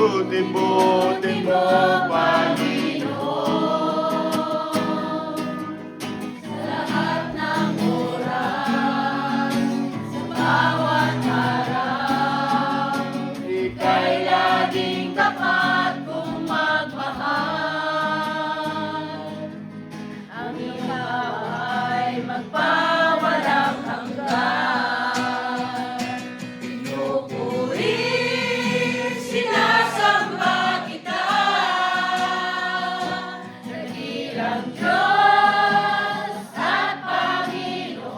Buti-buti mo, Panginoon. Sa lahat ng oras, sa bawat araw, ika'y laging tapat kung magmahal. Ang ikaw ay magpawalang hanggan. Pinupuri, sinasamba kita, dakilang Diyos at Panginoon.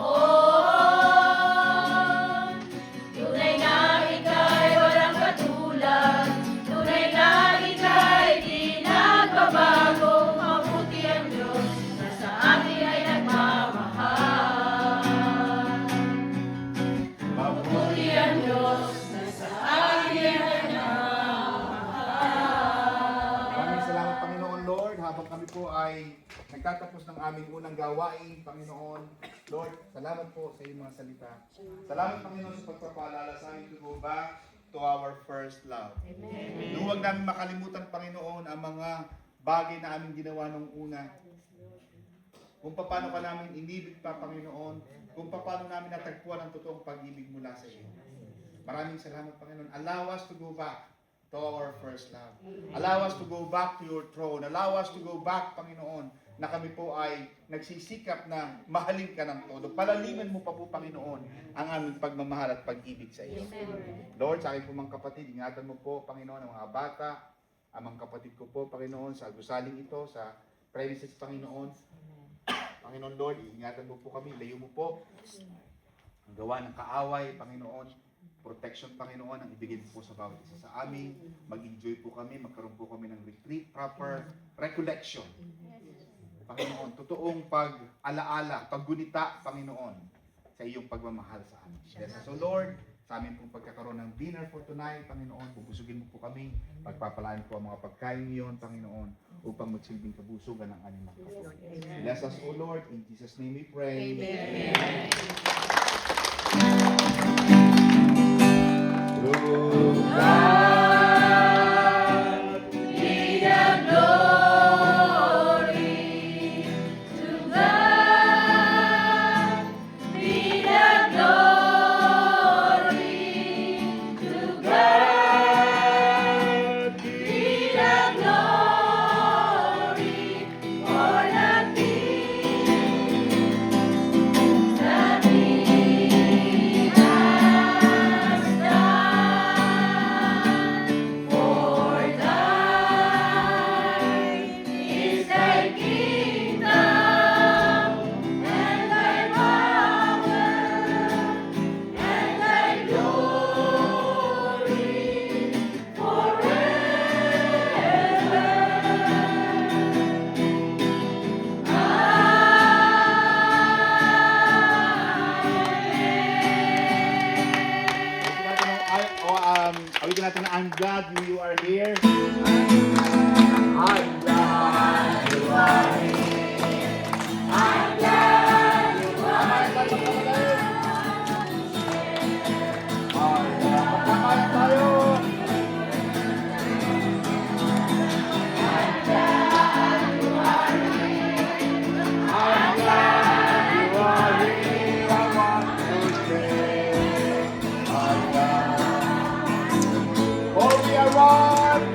Tunay na ika'y walang katulad, tunay na ika'y di nagbabago. Mabuti ang Diyos na sa atin ay nagmamahal. Mabuti ang Diyos na sa atin ay nagmamahal. Maraming salamat, Panginoon Lord, habang kami po ay nagtatapos ng aming unang gawain, Panginoon. Lord, salamat po sa iyong mga salita. Salamat, Panginoon, sa pagpapaalala sa amin to go back to our first love. Amen. Huwag namin makalimutan, Panginoon, ang mga bagay na aming ginawa nung una. Kung paano ka namin inibig pa, Panginoon. Kung paano namin natagpuan ang totoong pag-ibig mula sa iyo. Maraming salamat, Panginoon. Allow us to go back to our first love. Allow us to go back to your throne. Allow us to go back, Panginoon, na kami po ay nagsisikap na mahalin ka ng todo. Palaliman mo pa po, Panginoon, ang aming pagmamahal at pag-ibig sa iyo. Lord, sa aking po mga kapatid, ingatan mo po, Panginoon, ang mga bata, ang mga kapatid ko po, Panginoon, sa gusaling ito, sa premises, Panginoon. Panginoon Lord, ingatan mo po kami, layo mo po ang gawa ng kaaway, Panginoon. Protection, Panginoon, ang ibigay mo po sa bawat isa sa amin. Mag-enjoy po kami, magkaroon po kami ng retreat, proper recollection. Panginoon, totoong pag-alaala, paggunita, Panginoon, sa iyong pagmamahal sa amin. Yes. So Lord, sa amin pong pagkakaroon ng dinner for tonight, Panginoon, bubusugin mo po kami, pagpapalaan po ang mga pagkain niyon, Panginoon, upang magsilbing kabusugan ng aming mga kapatid. Bless us, O Lord, in Jesus' name we pray. Amen. Through God be the glory. To God be the glory. To God be the glory for the things that He has done. For thine is thy kingdom and thy power and thy glory Awitin natin na I'm glad you are here. I'm glad you are here. I'm glad you are here. Pagkakain tayo. I'm glad you are here. I'm glad you are here. I want to say I'm glad. For we are one.